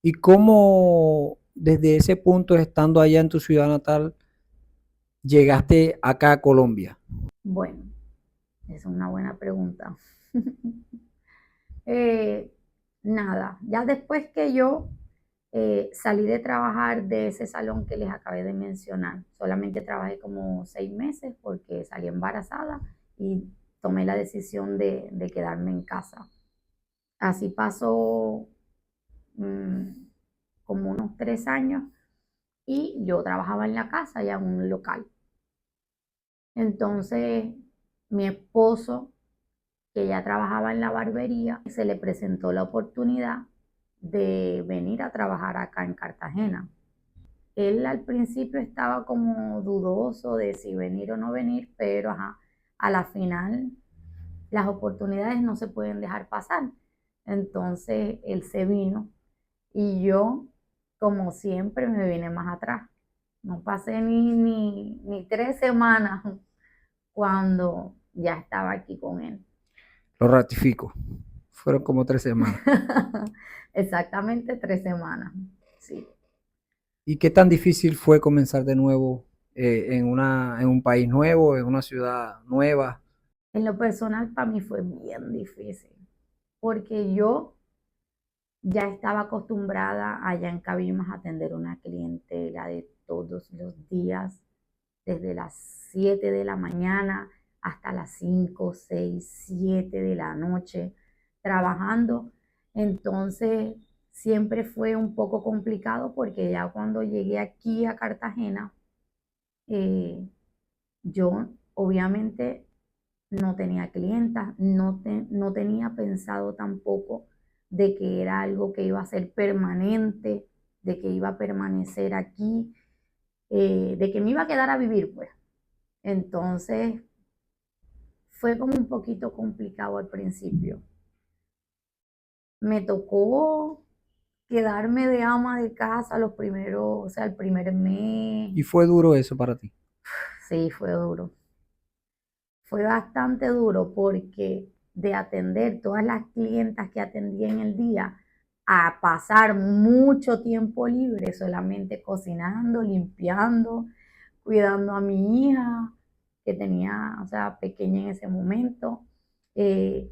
¿Y cómo desde ese punto, estando allá en tu ciudad natal, llegaste acá a Colombia? Bueno, esa es una buena pregunta. Eh, Nada, ya después que yo salí de trabajar de ese salón que les acabé de mencionar, solamente trabajé como 6 meses porque salí embarazada y tomé la decisión de quedarme en casa. Así pasó mm, como unos 3 años y yo trabajaba en la casa ya en un local. Entonces, mi esposo, que ya trabajaba en la barbería, se le presentó la oportunidad de venir a trabajar acá en Cartagena. Él al principio estaba como dudoso de si venir o no venir, pero ajá, a la final las oportunidades no se pueden dejar pasar. Entonces él se vino y yo, como siempre, me vine más atrás. No pasé ni 3 semanas cuando ya estaba aquí con él. Lo ratifico. Fueron como 3 semanas. Exactamente 3 semanas, sí. ¿Y qué tan difícil fue comenzar de nuevo en un país nuevo, en una ciudad nueva? En lo personal para mí fue bien difícil, porque yo ya estaba acostumbrada allá en Cabimas a atender una clientela de todos los días, desde las 7 de la mañana hasta las 5, 6, 7 de la noche, trabajando. Entonces, siempre fue un poco complicado porque ya cuando llegué aquí a Cartagena, eh, yo obviamente no tenía clientas, no tenía pensado tampoco de que era algo que iba a ser permanente, de que iba a permanecer aquí, de que me iba a quedar a vivir, pues. Entonces fue como un poquito complicado al principio. Me tocó quedarme de ama de casa los primeros, o sea, el primer mes. ¿Y fue duro eso para ti? Sí, fue duro. Fue bastante duro porque de atender todas las clientas que atendía en el día a pasar mucho tiempo libre solamente cocinando, limpiando, cuidando a mi hija que tenía, o sea, pequeña en ese momento, de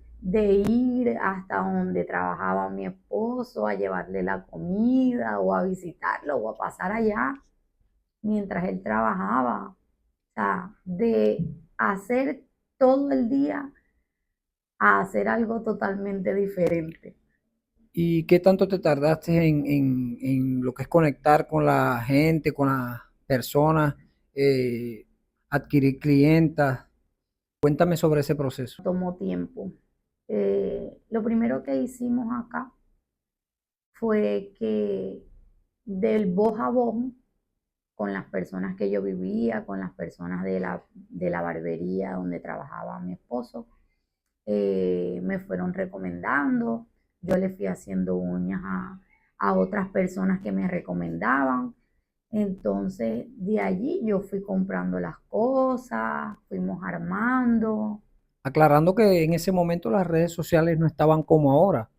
ir hasta donde trabajaba mi esposo a llevarle la comida o a visitarlo o a pasar allá mientras él trabajaba. O sea, de hacer todo el día a hacer algo totalmente diferente. ¿Y qué tanto te tardaste en lo que es conectar con la gente, con las personas, adquirir clientas? Cuéntame sobre ese proceso. Tomó tiempo. Lo primero que hicimos acá fue que del voz a voz, con las personas que yo vivía, con las personas de la barbería donde trabajaba mi esposo, me fueron recomendando, yo le fui haciendo uñas a otras personas que me recomendaban. Entonces, de allí yo fui comprando las cosas, fuimos armando. Aclarando que en ese momento las redes sociales no estaban como ahora,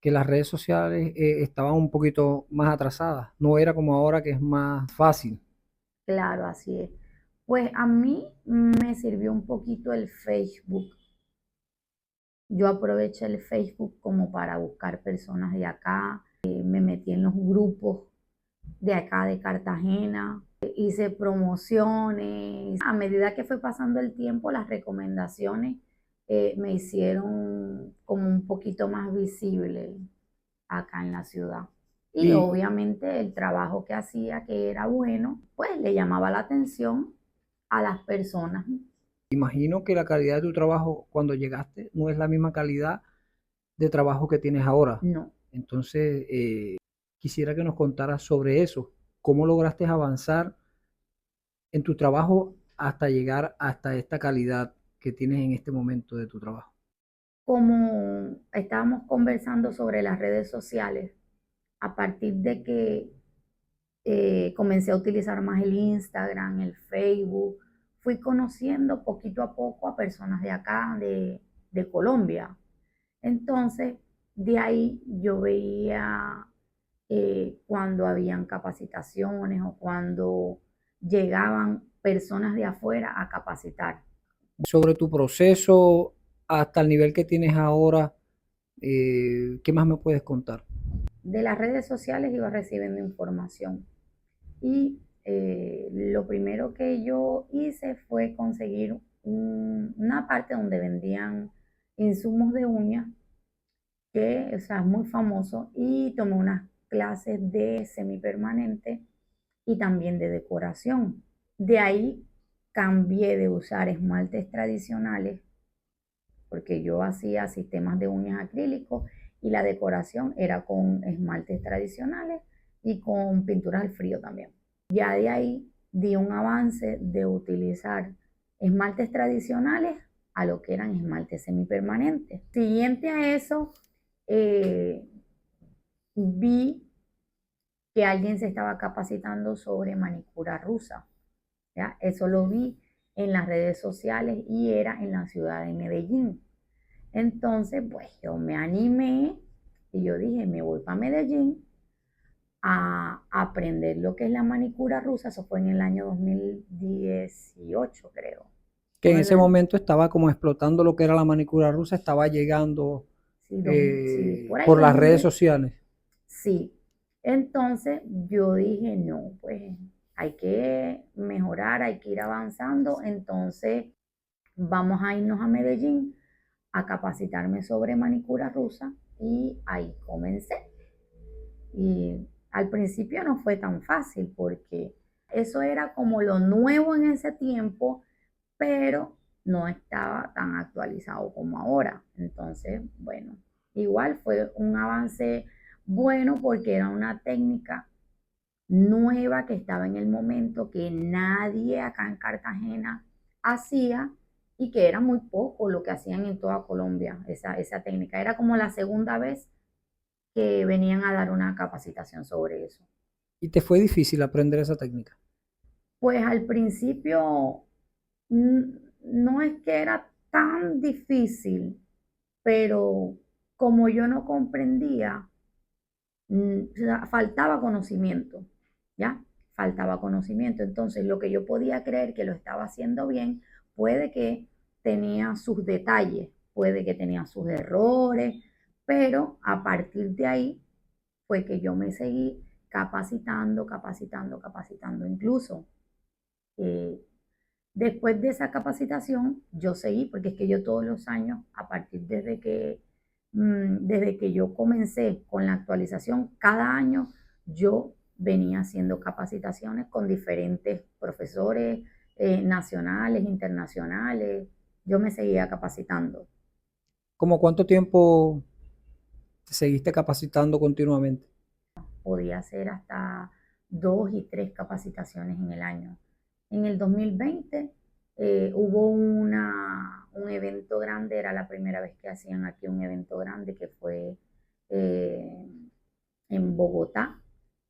que las redes sociales estaban un poquito más atrasadas, no era como ahora que es más fácil. Claro, así es. Pues a mí me sirvió un poquito el Facebook. Yo aproveché el Facebook como para buscar personas de acá, me metí en los grupos de acá de Cartagena, hice promociones. A medida que fue pasando el tiempo, las recomendaciones me hicieron como un poquito más visible acá en la ciudad. Y Y obviamente el trabajo que hacía, que era bueno, pues le llamaba la atención a las personas. imagino que la calidad de tu trabajo cuando llegaste no es la misma calidad de trabajo que tienes ahora. No. Entonces, quisiera que nos contaras sobre eso. ¿Cómo lograste avanzar en tu trabajo hasta llegar hasta esta calidad que tienes en este momento de tu trabajo? Como estábamos conversando sobre las redes sociales, a partir de que comencé a utilizar más el Instagram, el Facebook, fui conociendo poquito a poco a personas de acá, de Colombia. Entonces, de ahí yo veía cuando habían capacitaciones o cuando llegaban personas de afuera a capacitar. Sobre tu proceso hasta el nivel que tienes ahora, ¿qué más me puedes contar? De las redes sociales iba recibiendo información y lo primero que yo hice fue conseguir una parte donde vendían insumos de uñas, que o sea, es muy famoso, y tomé unas clases de semipermanente y también de decoración. De ahí cambié de usar esmaltes tradicionales, porque yo hacía sistemas de uñas acrílicos y la decoración era con esmaltes tradicionales y con pinturas al frío también. Ya de ahí di un avance de utilizar esmaltes tradicionales a lo que eran esmaltes semipermanentes. Siguiente a eso, eh, vi que alguien se estaba capacitando sobre manicura rusa. ¿Ya? Eso lo vi en las redes sociales y era en la ciudad de Medellín. Entonces, pues yo me animé y yo dije, me voy para Medellín a aprender lo que es la manicura rusa. Eso fue en el año 2018, creo. Que en Fue ese el- momento estaba como explotando lo que era la manicura rusa, estaba llegando sí, sí, por ahí por las redes 2010. sociales. Sí. Entonces yo dije, no, pues hay que mejorar, hay que ir avanzando. Entonces vamos a irnos a Medellín a capacitarme sobre manicura rusa y ahí comencé. Y al principio no fue tan fácil porque eso era como lo nuevo en ese tiempo, pero no estaba tan actualizado como ahora. Entonces, bueno, igual fue un avance bueno porque era una técnica nueva que estaba en el momento, que nadie acá en Cartagena hacía y que era muy poco lo que hacían en toda Colombia, esa técnica. Era como la segunda vez que venían a dar una capacitación sobre eso. Y te fue difícil aprender esa técnica. Pues al principio mm, no es que era tan difícil, pero como yo no comprendía, o sea, faltaba conocimiento, ¿ya? Faltaba conocimiento. Entonces, lo que yo podía creer que lo estaba haciendo bien, puede que tenía sus detalles, puede que tenía sus errores, pero a partir de ahí fue que yo me seguí capacitando, capacitando, capacitando. Incluso eh, después de esa capacitación, yo seguí, porque es que yo todos los años, a partir desde que yo comencé con la actualización, cada año yo venía haciendo capacitaciones con diferentes profesores nacionales, internacionales. Yo me seguía capacitando. ¿Cómo cuánto tiempo te seguiste capacitando continuamente? Podía hacer hasta 2 y 3 capacitaciones en el año. En el 2020 hubo un evento grande, era la primera vez que hacían aquí un evento grande que fue eh, en Bogotá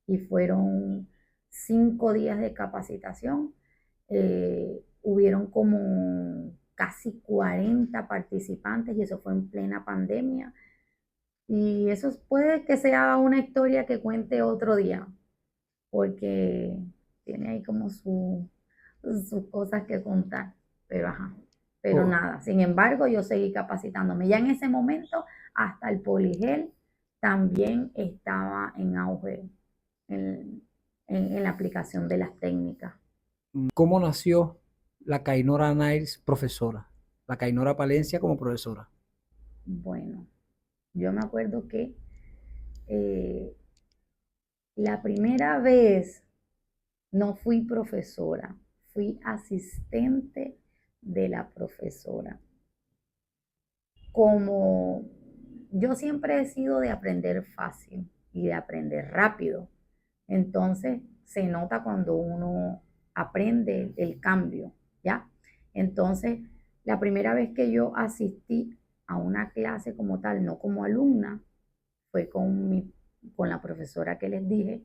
y fueron 5 días de capacitación. Hubieron como casi 40 participantes y eso fue en plena pandemia. Y eso puede que sea una historia que cuente otro día, porque tiene ahí como sus cosas que contar. Pero ajá, pero Oh, nada. Sin embargo, yo seguí capacitándome. Ya en ese momento, hasta el poligel también estaba en auge en, en la aplicación de las técnicas. ¿cómo nació la Cainora Niles profesora? La Cainora Palencia como profesora. Bueno, yo me acuerdo que eh, la primera vez no fui profesora, fui asistente de la profesora. Como yo siempre he sido de aprender fácil y de aprender rápido, entonces se nota cuando uno aprende el cambio, ¿ya? Entonces, la primera vez que yo asistí a una clase como tal, no como alumna, fue con la profesora que les dije,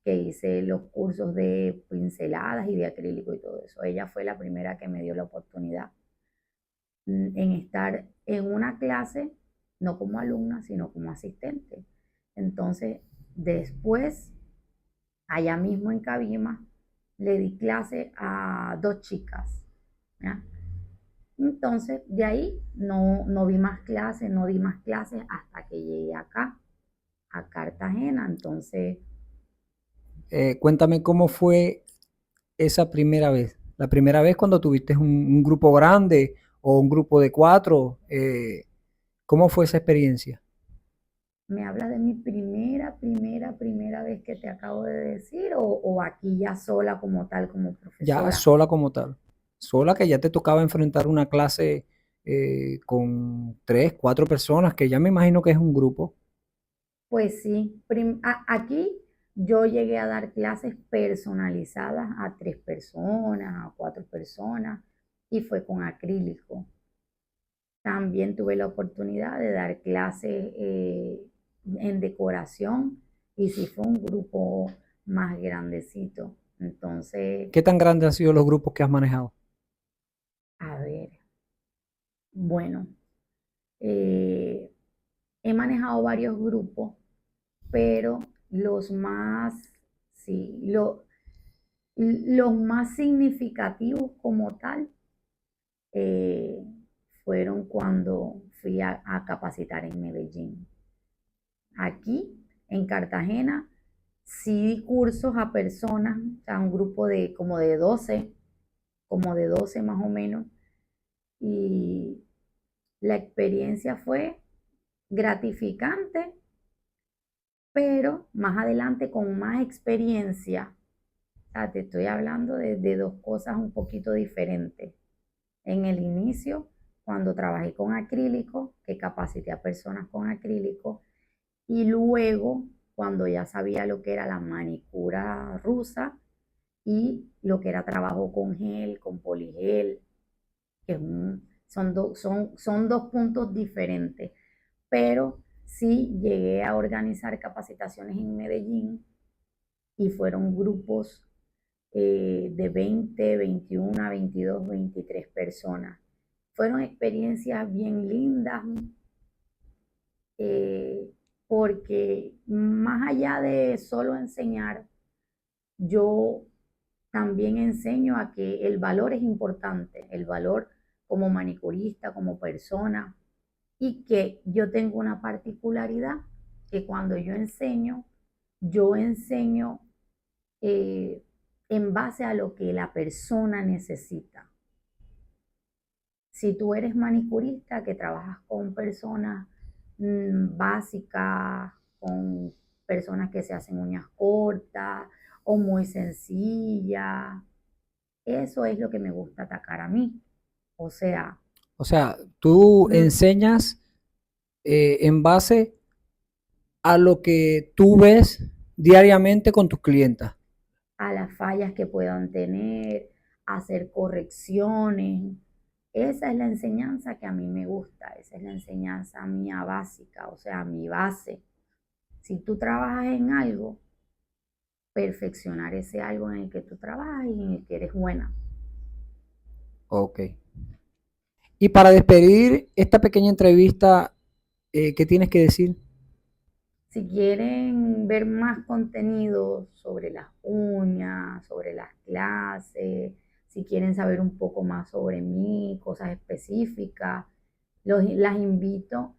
que hice los cursos de pinceladas y de acrílico y todo eso. Ella fue la primera que me dio la oportunidad en estar en una clase, no como alumna, sino como asistente. Entonces, Después, allá mismo en Cabima, le di clase a 2 chicas, ¿ya? Entonces, de ahí no vi más clases, no di más clases hasta que llegué acá, a Cartagena. Entonces, Cuéntame cómo fue esa primera vez. La primera vez cuando tuviste un grupo grande o un grupo de 4, ¿cómo fue esa experiencia? ¿me hablas de mi primera vez que te acabo de decir o aquí ya sola como tal, como Ya profesora? sola como tal, sola que ya te tocaba enfrentar una clase con 3, 4 personas, que ya me imagino que es un grupo. Pues sí, aquí yo llegué a dar clases personalizadas a 3 personas, a 4 personas, y fue con acrílico. También tuve la oportunidad de dar clases en decoración y sí fue un grupo más grandecito. Entonces, ¿Qué tan grandes han sido los grupos que has manejado? a ver, bueno, eh, he manejado varios grupos, pero los más, sí, los más significativos como tal eh, fueron cuando fui a capacitar en Medellín. Aquí, en Cartagena, sí di cursos a personas, o sea, un grupo de como de 12 más o menos, y la experiencia fue gratificante, pero más adelante con más experiencia. O sea, te estoy hablando de 2 cosas un poquito diferentes. En el inicio, cuando trabajé con acrílico, que capacité a personas con acrílico, y luego cuando ya sabía lo que era la manicura rusa y lo que era trabajo con gel, con poligel, que son 2 puntos diferentes, pero sí llegué a organizar capacitaciones en Medellín y fueron grupos de 20, 21, 22, 23 personas. Fueron experiencias bien lindas, eh, porque más allá de solo enseñar, yo también enseño a que el valor es importante, el valor como manicurista, como persona, y que yo tengo una particularidad, que cuando yo enseño eh, en base a lo que la persona necesita. Si tú eres manicurista que trabajas con personas básicas, con personas que se hacen uñas cortas o muy sencillas, eso es lo que me gusta atacar a mí. O sea, O sea, tú mm, enseñas en base a lo que tú ves diariamente con tus clientas. a las fallas que puedan tener, hacer correcciones. Esa es la enseñanza que a mí me gusta, esa es la enseñanza mía básica, o sea, mi base. Si tú trabajas en algo, perfeccionar ese algo en el que tú trabajas y en el que eres buena. Ok. Y para despedir esta pequeña entrevista, ¿qué tienes que decir? Si quieren ver más contenido sobre las uñas, sobre las clases, si quieren saber un poco más sobre mí, cosas específicas, las invito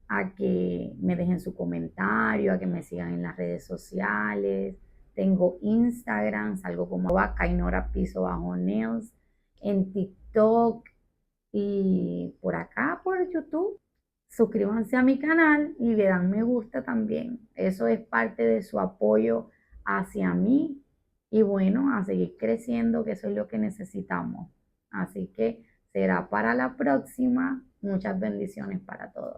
a que me dejen su comentario, a que me sigan en las redes sociales. Tengo Instagram, salgo como Kainora Piso Bajo Nails, en TikTok y por acá por YouTube. Suscríbanse a mi canal y le dan me gusta también. Eso es parte de su apoyo hacia mí y bueno, a seguir creciendo, que eso es lo que necesitamos. Así que será para la próxima. Muchas bendiciones para todos.